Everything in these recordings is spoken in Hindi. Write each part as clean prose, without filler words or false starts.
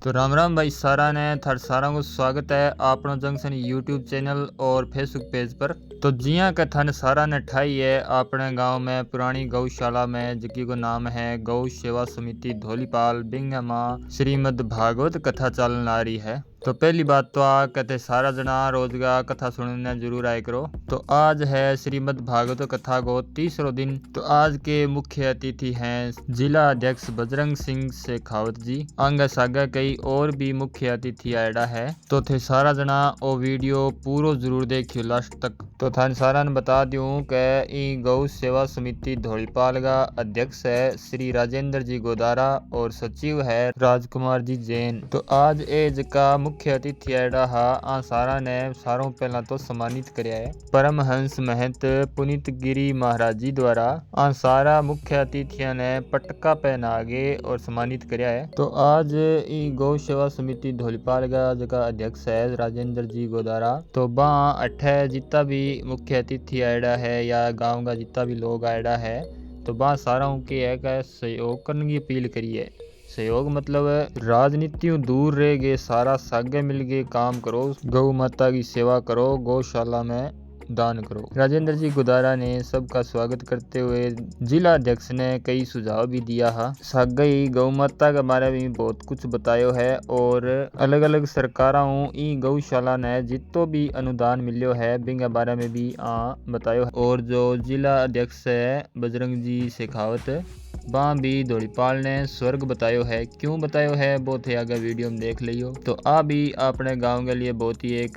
तो राम राम भाई सारा ने थर सारा को स्वागत है आपनो जंक्शन यूट्यूब चैनल और फेसबुक पेज पर। तो जिया का थन सारा ने ठाई है अपने गांव में पुरानी गौशाला में जिकी को नाम है गौ सेवा समिति धोलीपाल बिंगा मां श्रीमद भागवत कथा चलन आ रही है। तो पहली बात तो आ कहते सारा जना रोजगा कथा सुनने जरूर आए करो। तो आज है श्रीमद भागवत कथा को तीसरो दिन। तो आज के मुख्य अतिथि हैं जिला अध्यक्ष बजरंग सिंह शेखावत जी। आगे सागे कई और भी मुख्य अतिथि आयडा है। तो थे सारा जना ओ वीडियो पूरो जरूर देखियो लास्ट तक। तो थान सारा ने बता दूं कि ई गौ सेवा समिति धोलीपाल का अध्यक्ष है श्री राजेंद्र जी गोदारा और सचिव है राजकुमार जी जैन। तो आज एज का मुख्य अतिथि आयडा हा आ सारा ने सारों पहला तो सम्मानित करया है परमहंस महंत पुनीत गिरी महाराज जी द्वारा। आ सारा मुख्य अतिथियों ने पटका पहना के और सम्मानित करया है। तो आज ई गौ सेवा समिति धोलीपाल का जका अध्यक्ष है राजेंद्र जी गोदारा। तो बा अठे जितना भी मुख्य अतिथि आयडा है या गांव का जितना भी लोग आयडा है तो बा सारा के है का सहयोग करने की अपील करी है। सहयोग मतलब राजनीतियों दूर रह गए सारा सागे मिल के काम करो, गौ माता की सेवा करो, गौशाला में दान करो। राजेंद्र जी गुदारा ने सबका स्वागत करते हुए जिला अध्यक्ष ने कई सुझाव भी दिया है। सागे ही गौ माता के बारे में बहुत कुछ बतायो है और अलग अलग सरकारों ई गौशाला ने जितो भी अनुदान मिलियो है बिंगे बारे में भी बतायो है। और जो जिला अध्यक्ष है बजरंग जी शेखावत वहाँ भी धोलीपाल ने स्वर्ग बतायो है। क्यों बतायो है वो थे आगे वीडियो में देख लियो। तो आ भी अपने गांव के लिए बहुत ही एक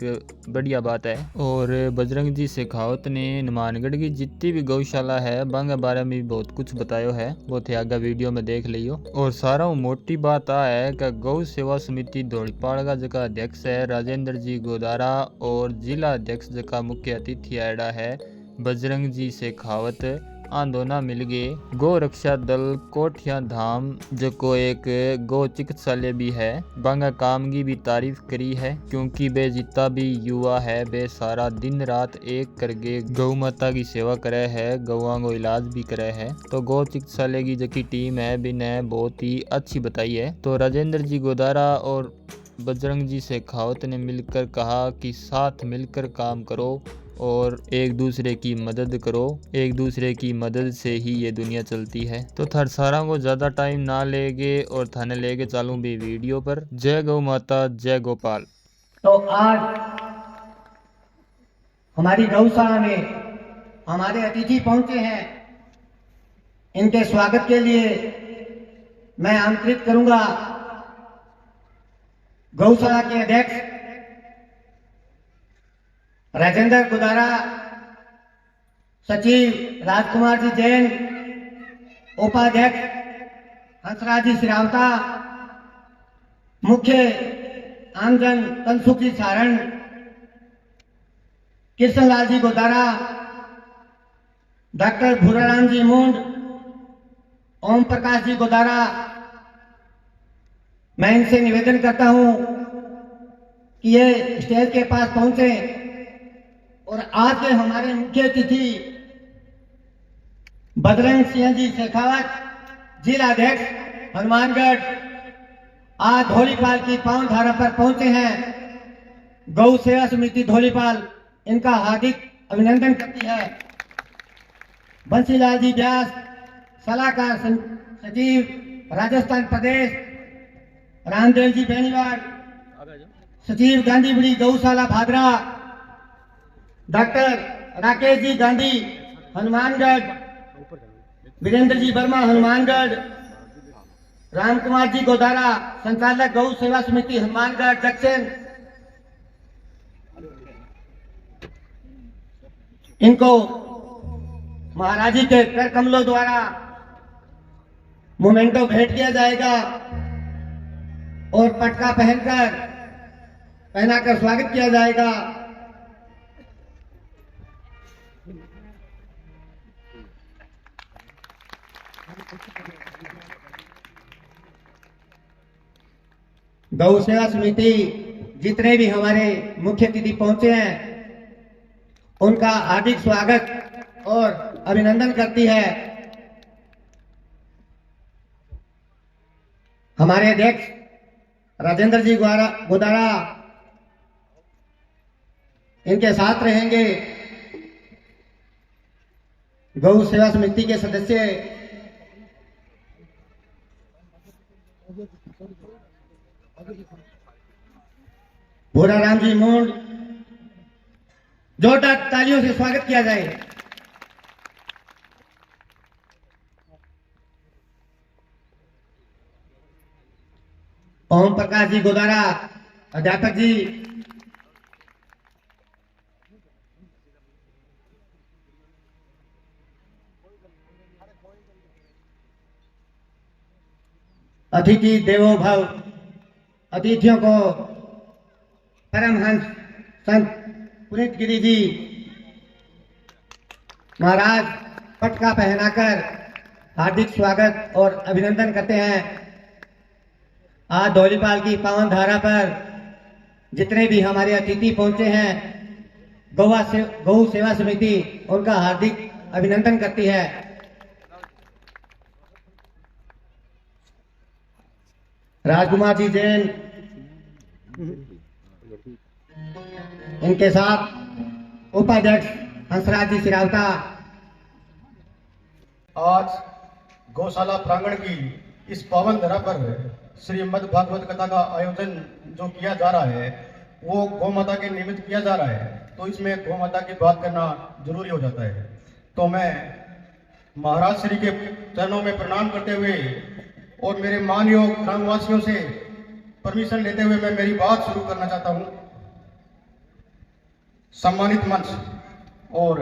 बढ़िया बात है। और बजरंग जी शेखावत ने हनुमानगढ़ की जितनी भी गौशाला है बांगे बारे में भी बहुत कुछ बतायो है, वो थे आगे वीडियो में देख लियो। और सारा मोटी बात आ है कि गौ सेवा समिति धोलीपाल का जका अध्यक्ष है राजेंद्र जी गोदारा और जिला अध्यक्ष जका मुख्य अतिथि आयडा है बजरंग जी शेखावत आंदोलन मिल गए गौ रक्षा दल कोठिया धाम जो को एक गौ चिकित्सालय भी है बांगा काम की भी तारीफ करी है। क्योंकि वे जितना भी युवा है वे सारा दिन रात एक करके गौ माता की सेवा करे है, गौओं को इलाज भी करे है। तो गौ चिकित्सालय की जो टीम है बिने बहुत ही अच्छी बताई है। तो राजेंद्र जी गोदारा और बजरंग जी शेखावत ने मिलकर कहा कि साथ मिलकर काम करो और एक दूसरे की मदद करो, एक दूसरे की मदद से ही ये दुनिया चलती है। तो थर सारा को ज्यादा टाइम ना लेगे और थाने लेके चालूं भी वीडियो पर। जय गौ माता जय गोपाल। तो आज हमारी गौशाला में हमारे अतिथि पहुंचे हैं, इनके स्वागत के लिए मैं आमंत्रित करूंगा गौशाला के अध्यक्ष राजेंद्र गुदारा, सचिव राजकुमार जी जैन, उपाध्यक्ष हंसराज जी सिरावता, मुख्य आमजन तनसुख जी सारण, कृष्णलाल जी गोदारा, डॉक्टर भूराराम जी मुंड, ओम प्रकाश जी गोदारा। मैं इनसे निवेदन करता हूं कि ये स्टेज के पास पहुंचे और आज के हमारे मुख्य अतिथि बजरंग सिंह जी शेखावत जिला अध्यक्ष हनुमानगढ़ आज धोलीपाल की पावन धारा पर पहुंचे हैं। गौ सेवा समिति धोलीपाल इनका हार्दिक अभिनंदन करती है। बंसीलाल जी व्यास सलाहकार सचिव राजस्थान प्रदेश, रामदेव जी बेनीवाल सचिव गांधीबड़ी गौशाला भादरा, डॉक्टर राकेश जी गांधी हनुमानगढ़, वीरेंद्र जी वर्मा हनुमानगढ़, रामकुमार जी गोदारा संचालक गौ सेवा समिति हनुमानगढ़ जंक्शन। इनको महाराज जी के कर कमलों द्वारा मोमेंटो भेंट किया जाएगा और पटका पहनाकर स्वागत किया जाएगा। गौ सेवा समिति जितने भी हमारे मुख्य अतिथि पहुंचे हैं उनका हार्दिक स्वागत और अभिनंदन करती है। हमारे अध्यक्ष राजेंद्र जी गोदारा इनके साथ रहेंगे। गौ सेवा समिति के सदस्य भोराराम जी मूंड, जोरदार तालियों से स्वागत किया जाए। ओम प्रकाश जी गोदारा अध्यापक जी, अतिथि देवो भव, अतिथियों को परमहंस संत पुनीत गिरी जी महाराज पटका पहनाकर हार्दिक स्वागत और अभिनंदन करते हैं। आज धौलीपाल की पावन धारा पर जितने भी हमारे अतिथि पहुंचे हैं, गौ सेवा समिति उनका हार्दिक अभिनंदन करती है। राजकुमार जी जैन, इनके साथ उपाध्यक्ष हंसराज जी सिरावता। आज गौशाला प्रांगण की इस पावन धरा पर श्रीमद् भागवत कथा का आयोजन जो किया जा रहा है वो गौ माता के निमित्त किया जा रहा है, तो इसमें गौ माता की बात करना जरूरी हो जाता है। तो मैं महाराज श्री के चरणों में प्रणाम करते हुए और मेरे मानयोग ग्रामवासियों से परमिशन लेते हुए मैं मेरी बात शुरू करना चाहता हूं। सम्मानित मंच और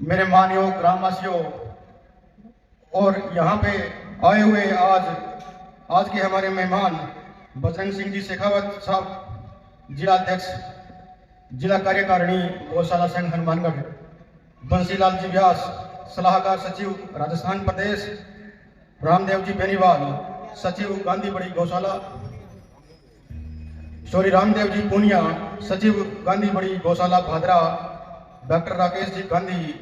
मेरे मानयोग ग्रामवासियों और यहाँ पे आए हुए आज के हमारे मेहमान बजरंग सिंह जी शेखावत साहब, जिला अध्यक्ष जिला कार्यकारिणी गौशाला संघ हनुमानगढ़, बंसीलाल जी व्यास सलाहकार सचिव राजस्थान प्रदेश, रामदेव जी बेनीवाल सचिव गांधी बड़ी गौशाला, श्री रामदेव जी पूनिया सचिव गांधी बड़ी गौशाला भादरा, डॉक्टर राकेश जी गांधी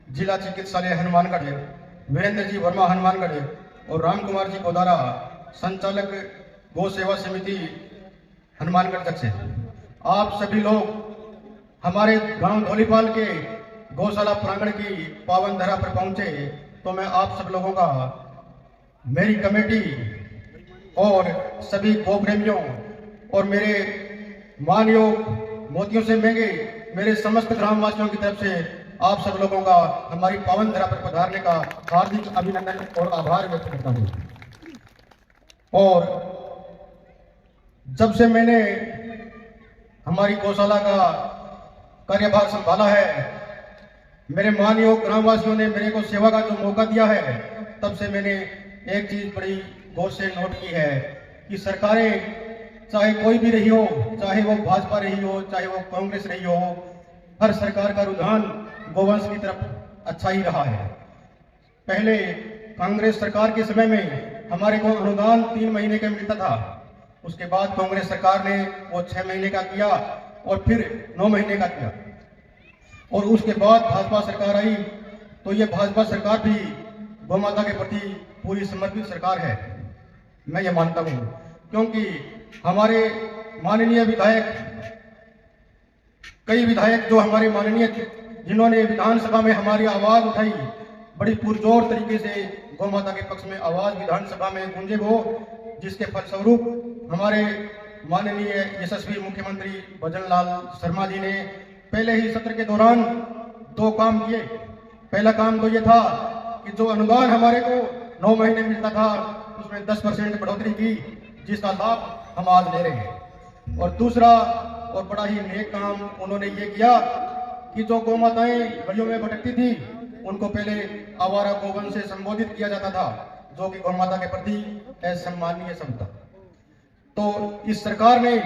जिला चिकित्सालय हनुमानगढ़, वीरेंद्र जी वर्मा हनुमानगढ़ और राम कुमार जी गोदारा संचालक गौ सेवा समिति हनुमानगढ़ तक से आप सभी लोग हमारे गांव धौलीपाल के गौशाला प्रांगण की पावन धरा पर पहुंचे, तो मैं आप सब लोगों का, मेरी कमेटी और सभी गौ प्रेमियों और मेरे मानयोग मोतियों से महंगे मेरे समस्त ग्रामवासियों की तरफ से आप सब लोगों का हमारी पावन धरा पर पधारने का हार्दिक अभिनंदन और आभार व्यक्त करता हूं। और जब से मैंने हमारी गौशाला का कार्यभार संभाला है, मेरे मानयोग ग्रामवासियों ने मेरे को सेवा का जो मौका दिया है, तब से मैंने एक चीज बड़ी गौर से नोट की है कि सरकारें चाहे कोई भी रही हो, चाहे वो भाजपा रही हो, चाहे वो कांग्रेस रही हो, हर सरकार का रुझान गोवंश की तरफ अच्छा ही रहा है। पहले कांग्रेस सरकार के समय में हमारे को अनुदान 3 महीने का मिलता था, उसके बाद कांग्रेस सरकार ने वो 6 महीने का किया और फिर 9 महीने का किया, और उसके बाद भाजपा सरकार आई, तो ये भाजपा सरकार भी गौ माता के प्रति पूरी समर्पित सरकार है, मैं ये मानता हूँ। क्योंकि हमारे माननीय विधायक, कई विधायक जो हमारे माननीय जिन्होंने विधानसभा में हमारी आवाज उठाई, बड़ी पुरजोर तरीके से गौ माता के पक्ष में आवाज विधानसभा में गूंजे वो, जिसके फलस्वरूप हमारे माननीय यशस्वी मुख्यमंत्री भजनलाल शर्मा जी ने पहले ही सत्र के दौरान 2 काम किए। पहला काम तो ये था कि जो अनुदान हमारे को 9 महीने मिलता था, उसमें 10% बढ़ोतरी की, जिसका लाभ हम आज ले रहे हैं। और दूसरा और बड़ा ही नेक काम उन्होंने ये किया कि जो गौ माताएं गलियों में भटकती थी, उनको पहले आवारा गोवंश से संबोधित किया जाता था, जो कि गौ माता के प्रति असम्मानीय शब्द था। तो इस सरकार ने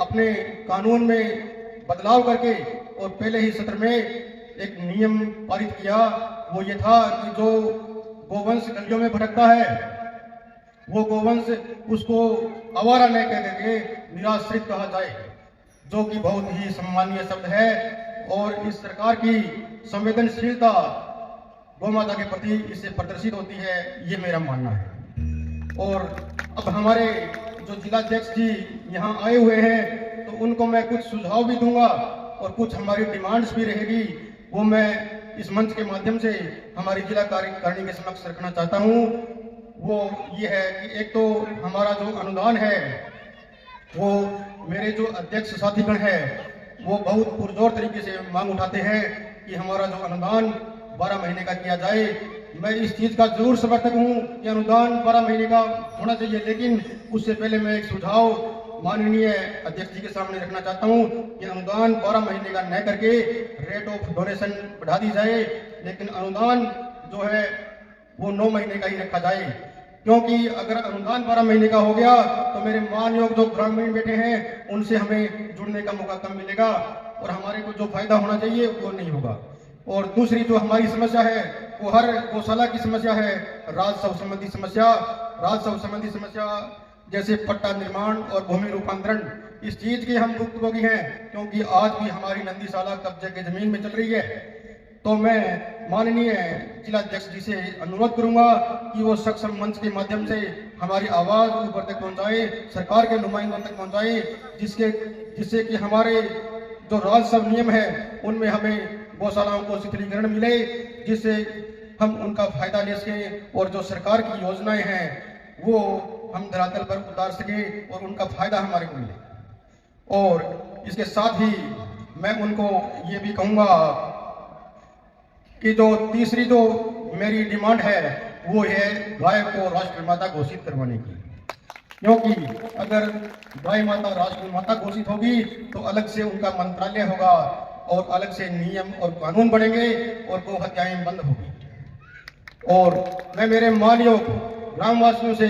अपने कानून में बदलाव करके और पहले ही सत्र में एक नियम पारित किया, वो ये था कि जो गोवंश गलियों में भटकता है, वो गोवंश उसको आवारा न कह करके निराश्रित कहा जाए, जो कि बहुत ही सम्मानीय शब्द है। और इस सरकार की संवेदनशीलता गौ माता के प्रति इससे प्रदर्शित होती है, ये मेरा मानना है। और अब हमारे जो जिलाध्यक्ष जी यहाँ आए हुए हैं, तो उनको मैं कुछ सुझाव भी दूंगा और कुछ हमारी डिमांड्स भी रहेगी, वो मैं इस मंच के माध्यम से हमारी जिला कार्यकारिणी के समक्ष रखना चाहता हूँ। वो ये है कि एक तो हमारा जो अनुदान है, वो मेरे जो अध्यक्ष साथीगण है वो बहुत पुरजोर तरीके से मांग उठाते हैं कि हमारा जो अनुदान 12 महीने का किया जाए। मैं इस चीज का जरूर समर्थक हूँ कि अनुदान 12 महीने का होना चाहिए, लेकिन उससे पहले मैं एक सुझाव माननीय अध्यक्ष जी के सामने रखना चाहता हूँ कि अनुदान 12 महीने का न करके रेट ऑफ डोनेशन बढ़ा दी जाए, लेकिन अनुदान जो है वो 9 महीने का ही रखा जाए। क्योंकि अगर अनुदान 12 महीने का हो गया तो मेरे मानयोग जो ग्रामीण बैठे हैं उनसे हमें जुड़ने का मौका कम मिलेगा और हमारे को जो फायदा होना चाहिए वो नहीं होगा। और दूसरी जो हमारी समस्या है वो हर गौशाला की समस्या है, राजस्व संबंधी समस्या। राजस्व संबंधी समस्या जैसे पट्टा निर्माण और भूमि रूपांतरण, इस चीज के हम भुक्तभोगी हैं, क्योंकि आज भी हमारी नंदीशाला कब्जे की जमीन में चल रही है। तो मैं माननीय जिलाध्यक्ष जी से अनुरोध करूंगा कि वो सक्षम मंच के माध्यम से हमारी आवाज ऊपर तक पहुंचाए, सरकार के नुमाइंदों तक पहुंचाए, जिससे कि हमारे जो राजस्व नियम है उनमें हमें गौशालाओं को शिथिलीकरण मिले, जिससे हम उनका फायदा ले सकें और जो सरकार की योजनाएं हैं वो हम धरातल पर उतार सके और उनका फायदा हमारे को मिले। और इसके साथ ही मैं उनको ये भी कहूंगा कि जो तीसरी जो मेरी डिमांड है वो है गाय को राष्ट्रमाता घोषित करवाने की। क्योंकि अगर गाय माता राष्ट्रमाता घोषित होगी तो अलग से उनका मंत्रालय होगा और अलग से नियम और कानून बनेंगे और गो हत्याएं बंद होगी। और मैं मेरे माननीय ग्रामवासियों से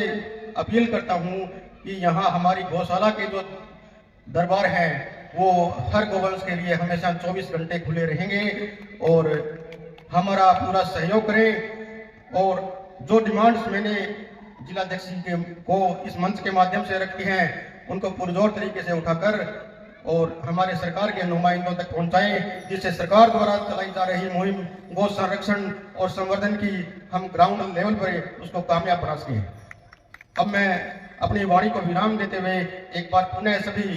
अपील करता हूं कि यहाँ हमारी गौशाला के जो दरबार हैं वो हर गोवंश के लिए हमेशा 24 घंटे खुले रहेंगे और हमारा पूरा सहयोग करें। और जो डिमांड्स मैंने जिलाध्यक्ष जी को इस मंच के माध्यम से रखी हैं उनको पुरजोर तरीके से उठाकर और हमारे सरकार के नुमाइंदों तक पहुंचाएं, जिससे सरकार द्वारा चलाई जा रही मुहिम गौ संरक्षण और संवर्धन की हम ग्राउंड लेवल पर उसको कामयाब बना सकें। अब मैं अपनी वाणी को विराम देते हुए एक बार पुनः सभी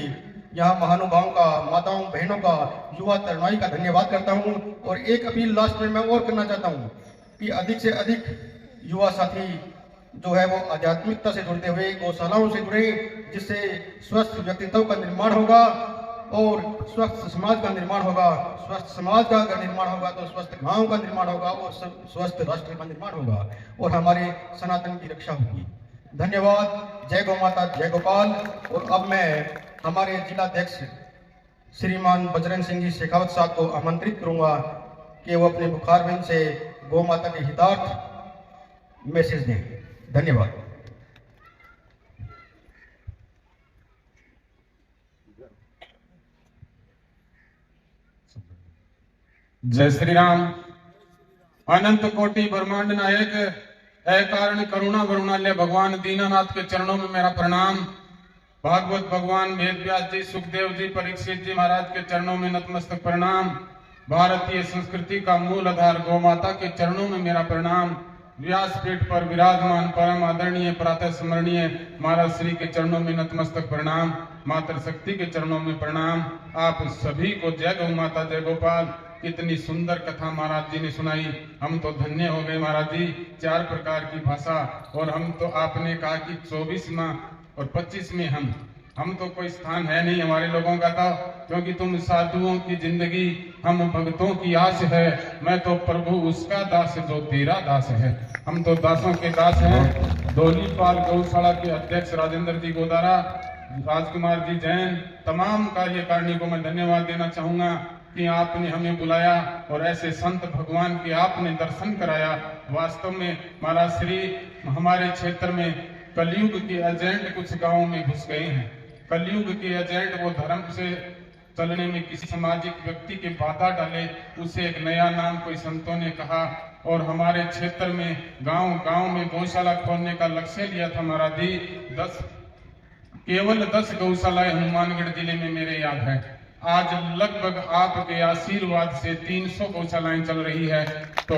यहाँ महानुभावों का, माताओं बहनों का, युवा तरुणाई का धन्यवाद करता हूँ। और एक अपील लास्ट में मैं और करना चाहता हूँ कि अधिक से अधिक युवा साथी जो है वो आध्यात्मिकता से जुड़ते हुए गौशालाओं से जुड़े, जिससे स्वस्थ व्यक्तित्व का निर्माण होगा और स्वस्थ समाज का निर्माण होगा। स्वस्थ समाज का अगर निर्माण होगा तो स्वस्थ गांव का निर्माण होगा और स्वस्थ राष्ट्र का निर्माण होगा और हमारे सनातन की रक्षा होगी। धन्यवाद। जय गौ माता, जय गोपाल। और अब मैं हमारे जिलाध्यक्ष श्रीमान बजरंग सिंह जी शेखावत साहब को आमंत्रित करूंगा कि वो अपने बुखारबिंद से गौ माता के हितार्थ मैसेज दें। धन्यवाद। जय श्री राम। अनंत कोटि ब्रह्मांड नायक है कारण करुणा वरुणालय भगवान दीनानाथ के चरणों में मेरा प्रणाम। भागवत भगवान वेद व्यास जी, सुखदेव जी, परीक्षित जी महाराज के चरणों में नतमस्तक प्रणाम। भारतीय संस्कृति का मूल आधार गौ माता के चरणों में मेरा प्रणाम। व्यासपीठ पर विराजमान परम आदरणीय प्रातः स्मरणीय महाराज श्री के चरणों में नतमस्तक प्रणाम। मातृ शक्ति के चरणों में प्रणाम। आप सभी को जय गौ माता, जय गोपाल। कितनी सुंदर कथा महाराज जी ने सुनाई, हम तो धन्य हो गए महाराज जी। 4 प्रकार की भाषा और हम तो आपने कहा कि 24 माह और 25 में हम तो कोई स्थान है नहीं हमारे लोगों का था, क्योंकि तुम साधुओं की जिंदगी हम भक्तों की आस है। मैं तो प्रभु उसका दास जो तेरा दास है। हम तो दासों के दास हैं। धोलीपाल गौशाला के अध्यक्ष राजेंद्र जी गोदारा, राजकुमार जी जैन, तमाम कार्यकारिणी को मैं धन्यवाद देना चाहूंगा कि आपने हमें बुलाया और ऐसे संत भगवान के आपने दर्शन कराया। वास्तव में महाराज श्री हमारे क्षेत्र में कलयुग के एजेंट कुछ गांवों में घुस गए हैं। कलयुग के एजेंट वो धर्म से चलने में किसी सामाजिक व्यक्ति के बाधा डाले, उसे एक नया नाम कोई संतों ने कहा और हमारे क्षेत्र में गांव में गौशाला खोलने का लक्ष्य लिया था महाराज जी। केवल 10 गौशालाएं हनुमानगढ़ जिले में मेरे याद है। आज लगभग आपके आशीर्वाद से 300 गौशालाएं चल रही है। तो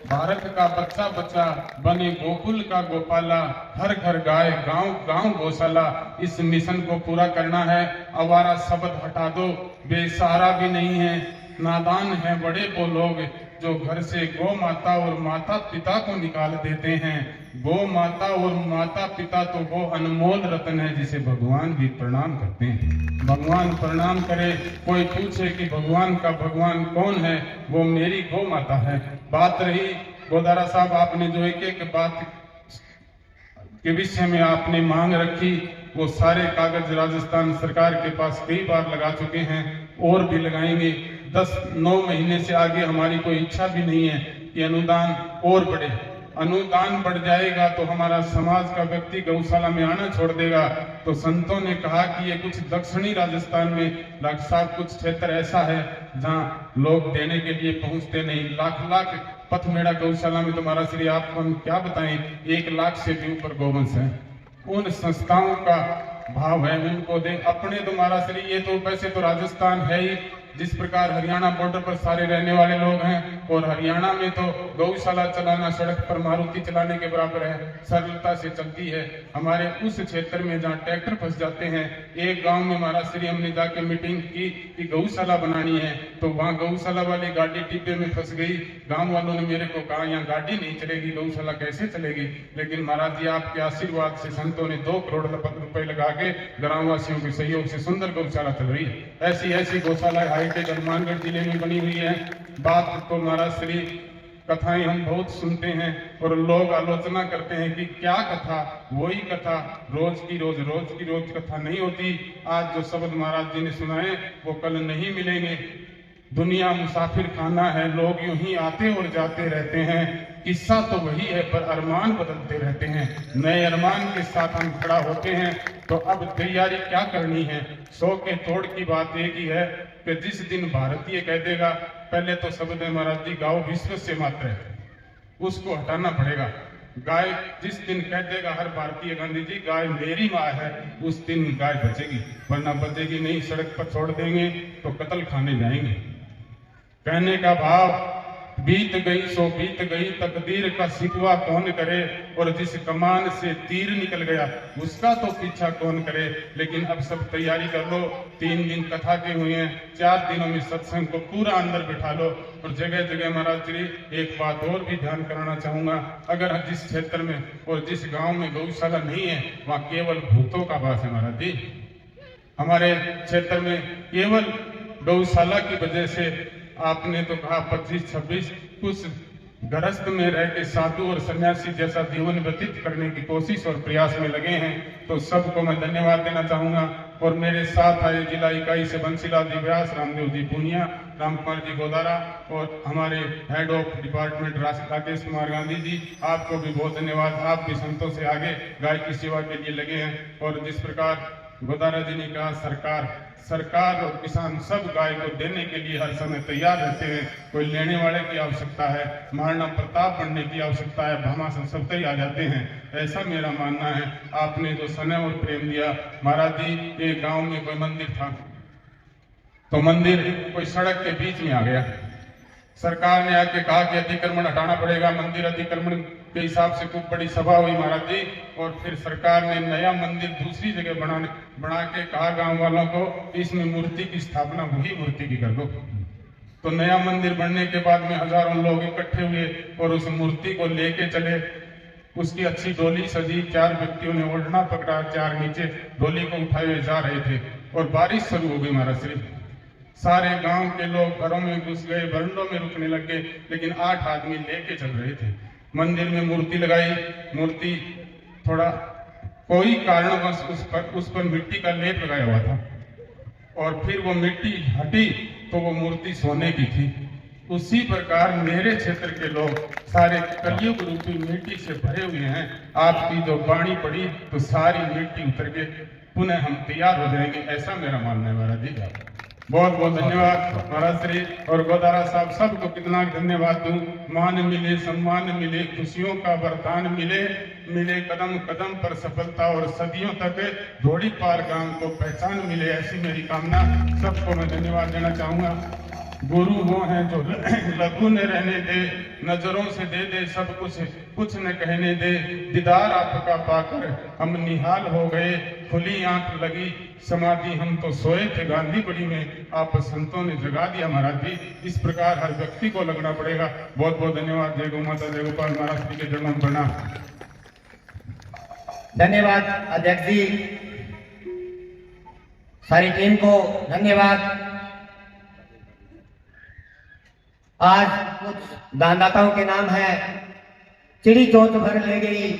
भारत का बच्चा बच्चा बने गोकुल का गोपाला, हर घर गाय गांव गांव गौशाला, इस मिशन को पूरा करना है। आवारा शब्द हटा दो, बेसहारा भी नहीं है, नादान है बड़े वो लोग जो घर से गौ माता और माता पिता को निकाल देते हैं। गौ माता और माता पिता तो वो अनमोल रत्न है जिसे भगवान भी प्रणाम करते हैं। भगवान प्रणाम करे, कोई पूछे कि भगवान का भगवान कौन है, वो मेरी गौ माता है। बात रही गोदारा साहब, आपने जो एक एक बात के विषय में आपने मांग रखी, वो सारे कागज राजस्थान सरकार के पास कई बार लगा चुके हैं और भी लगाएंगे। 10-9 महीने से आगे हमारी कोई इच्छा भी नहीं है कि अनुदान और बढ़े। अनुदान बढ़ जाएगा तो हमारा समाज का व्यक्ति गौशाला में आना छोड़ देगा। तो संतों ने कहा कि ये कुछ दक्षिणी राजस्थान में डॉक्टर साहब कुछ क्षेत्र ऐसा है जहाँ लोग देने के लिए पहुंचते नहीं। लाख लाख पथमेड़ा गौशाला में तुम्हारा श्री आपको हम क्या बताएं, 1 लाख से भी ऊपर गौवंश है। उन संस्थाओं का भाव है, उनको दे। अपने तुम्हारा श्री ये तो वैसे तो राजस्थान है ही, जिस प्रकार हरियाणा बॉर्डर पर सारे रहने वाले लोग हैं, और हरियाणा में तो गौशाला चलाना सड़क पर मारुति चलाने के बराबर है, सरलता से चलती है। हमारे उस क्षेत्र में जहाँ ट्रैक्टर फंस जाते हैं, एक गांव में महाराज श्री हमने जाके मीटिंग की कि गौशाला बनानी है, तो वहाँ गौशाला वाली गाड़ी टिब्बे में फंस गई। गांव वालों ने मेरे को कहा यहाँ गाड़ी नहीं चलेगी, गौशाला कैसे चलेगी। लेकिन महाराज जी आपके आशीर्वाद से संतों ने 2 करोड़ रुपए लगा के ग्रामवासियों के सहयोग से सुंदर गौशाला चल रही है। ऐसी ऐसी गौशाला हाईटेक हनुमानगढ़ जिले में बनी हुई है। बात तो महाराज श्री कथाएं हम बहुत सुनते हैं और लोग आलोचना करते हैं कि क्या कथा, वही कथा रोज की रोज कथा नहीं होती। आज जो शब्द महाराज जी ने सुनाए वो कल नहीं मिलेंगे। दुनिया मुसाफिर खाना है, लोग यूं ही आते और जाते रहते हैं। किस्सा तो वही है पर अरमान बदलते रहते हैं। नए अरमान के साथ हम खड़ा होते हैं। तो अब तैयारी क्या करनी है, 100 के तोड़ की बात एक ही है कि जिस दिन भारतीय कह देगा, पहले तो शब्द है महाराज जी, गाँव विश्व से मात्र है, उसको हटाना पड़ेगा। गाय जिस दिन कह देगा हर भारतीय, गांधी जी गाय मेरी माँ है, उस दिन गाय बचेगी, वरना बचेगी नहीं। सड़क पर छोड़ देंगे तो कत्ल खाने जाएंगे। कहने का भाव, बीत गई सो बीत गई, तकदीर का शिकवा कौन करे, और जिस कमान से तीर निकल गया उसका तो पीछा कौन करे। लेकिन अब सब तैयारी कर लो, 3 दिन कथा के हुए हैं, 4 दिनों में सत्संग को पूरा अंदर बिठा लो। और जगह जगह महाराज जी एक बात और भी ध्यान कराना चाहूंगा, अगर जिस क्षेत्र में और जिस गांव में गौशाला नहीं है वहां केवल भूतों का वास है। महाराज जी हमारे क्षेत्र में केवल गौशाला की वजह से, आपने तो कहा 25-26 कुछ गृहस्थ में रह के साधु और सन्यासी जैसा जीवन व्यतीत करने की कोशिश और प्रयास में लगे हैं। तो सबको मैं धन्यवाद देना चाहूंगा। और मेरे साथ आए जिला इकाई से बंसीलाल जी व्यास, रामदेव जी पूनिया, राम कुमार जी गोदारा और हमारे head of department Rakesh Kumar Gandhi ji, आपको भी बहुत धन्यवाद। आप भी संतों से आगे गाय की सेवा के लिए लगे हैं। और जिस प्रकार गोदारा जी ने कहा, सरकार और किसान सब गाय को देने के लिए हर समय तैयार रहते हैं। कोई लेने वाले की आवश्यकता है, महाराणा प्रताप बनने की आवश्यकता है, भामासन सब तैयार आ जाते हैं, ऐसा मेरा मानना है। आपने जो स्नेह और प्रेम दिया महाराज जी, एक गांव में कोई मंदिर था, तो मंदिर कोई सड़क के बीच में आ गया। सरकार ने आके कहा कि अतिक्रमण हटाना पड़ेगा। मंदिर अतिक्रमण के हिसाब से खूब बड़ी सभा हुई महाराज जी, और फिर सरकार ने नया मंदिर दूसरी जगह बना के कहा गांव वालों को, इसमें मूर्ति की स्थापना वही मूर्ति की कर दो। तो नया मंदिर बनने के बाद में हजारों लोग इकट्ठे हुए और उस मूर्ति को लेके चले। उसकी अच्छी डोली सजी, 4 व्यक्तियों ने ओढ़ना पकड़ा, 4 नीचे डोली को उठाए हुए जा रहे थे और बारिश शुरू हो गई महाराज श्री। सारे गांव के लोग घरों में घुस गए, बरंडों में रुकने लग गए, लेकिन 8 आदमी लेके चल रहे थे। मंदिर में मूर्ति लगाई, मूर्ति थोड़ा कोई कारणवश उस पर मिट्टी का लेप लगाया हुआ था, और फिर वो मिट्टी हटी तो वो मूर्ति सोने की थी। उसी प्रकार मेरे क्षेत्र के लोग सारे कलयुग रूपी मिट्टी से भरे हुए हैं। आपकी जो वाणी पड़ी तो सारी मिट्टी उतर के पुनः हम तैयार हो जाएंगे, ऐसा मेरा मानना है महाराज जी। बहुत बहुत धन्यवाद महाराज श्री और गोदारा साहब, सबको कितना धन्यवाद दूं। मान मिले, सम्मान मिले, खुशियों का वरदान मिले, मिले कदम कदम पर सफलता और सदियों तक धोड़ीपाल गांव को पहचान मिले, ऐसी मेरी कामना। सबको मैं धन्यवाद देना चाहूंगा। गुरु वो हैं जो लघु न रहने दे, नजरों से दे दे सब कुछ, कुछ न कहने दे। दीदार आपका पाकर हम निहाल हो गए, खुली आंख लगी समाधि हम तो सोए थे गांधी बड़ी में, आप संतों ने जगा दिया महाराज जी। इस प्रकार हर व्यक्ति को लगना पड़ेगा। बहुत बहुत धन्यवाद। जय गौ माता, जय गोपाल महाराज जी के चरणों में प्रणाम। धन्यवाद अध्यक्ष जी, सारी टीम को धन्यवाद। आज कुछ दानदाताओं के नाम है। चिड़ी चोंच भर ले गई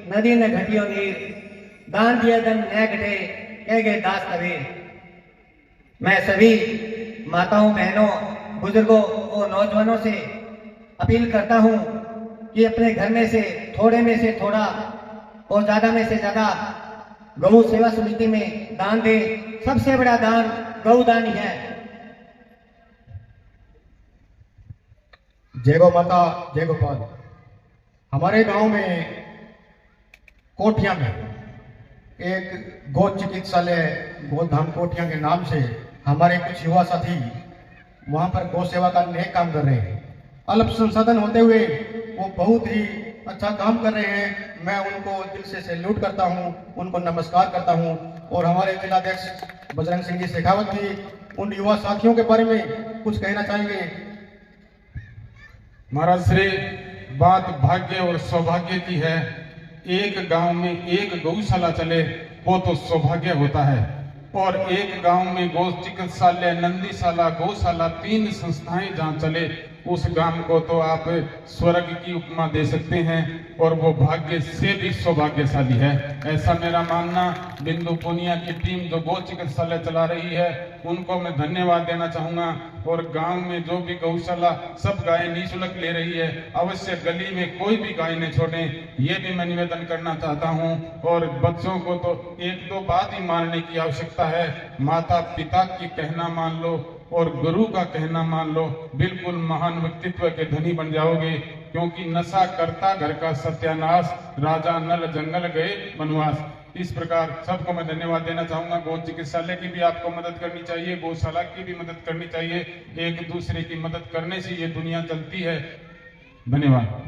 नदी ने घटियों नीर, दान दिया धन न घटे कह गए दास कबीर। मैं सभी माताओं, बहनों, बुजुर्गों और नौजवानों से अपील करता हूं कि अपने घर में से थोड़ा और ज्यादा में से ज्यादा गौ सेवा समिति में दान दे। सबसे बड़ा दान गौदान ही है। जय गौ माता, जय गोपाल। हमारे गांव में कोठिया में एक गौ चिकित्सालय गोधाम कोठिया के नाम से हमारे कुछ युवा साथी वहां पर गौ सेवा का नेक काम कर रहे हैं। अल्प संसाधन होते हुए वो बहुत ही अच्छा काम कर रहे हैं। मैं उनको दिल से सैल्यूट करता हूं, उनको नमस्कार करता हूं। और हमारे जिलाध्यक्ष बजरंग सिंह जी शेखावत भी उन युवा साथियों के बारे में कुछ कहना चाहेंगे। महाराज श्री, बात भाग्य और सौभाग्य की है। एक गांव में एक गौशाला चले वो तो सौभाग्य होता है, और एक गांव में गौ चिकित्सालय, नंदीशाला, गौशाला, 3 संस्थाएं जहां चले उस गांव को तो आप स्वर्ग की उपमा दे सकते हैं, और वो भाग्य से भी सौभाग्यशाली है, ऐसा मेरा मानना। बिंदु पुनिया की टीम जो गौ चिकित्सालय चला रही है उनको मैं धन्यवाद देना चाहूंगा। और गांव में जो भी गौशाला सब गाय निःशुल्क ले रही है, अवश्य गली में कोई भी गाय न छोड़े, ये भी मैं निवेदन करना चाहता हूं। और बच्चों को तो 1-2 बात ही मानने की आवश्यकता है। माता पिता की कहना मान लो और गुरु का कहना मान लो, बिल्कुल महान व्यक्तित्व के धनी बन जाओगे। क्योंकि नशा करता घर का सत्यानाश, राजा नल जंगल गए वनवास। इस प्रकार सबको मैं धन्यवाद देना चाहूंगा। गौ चिकित्सालय की भी आपको मदद करनी चाहिए, गौशाला की भी मदद करनी चाहिए। एक दूसरे की मदद करने से ये दुनिया चलती है। धन्यवाद।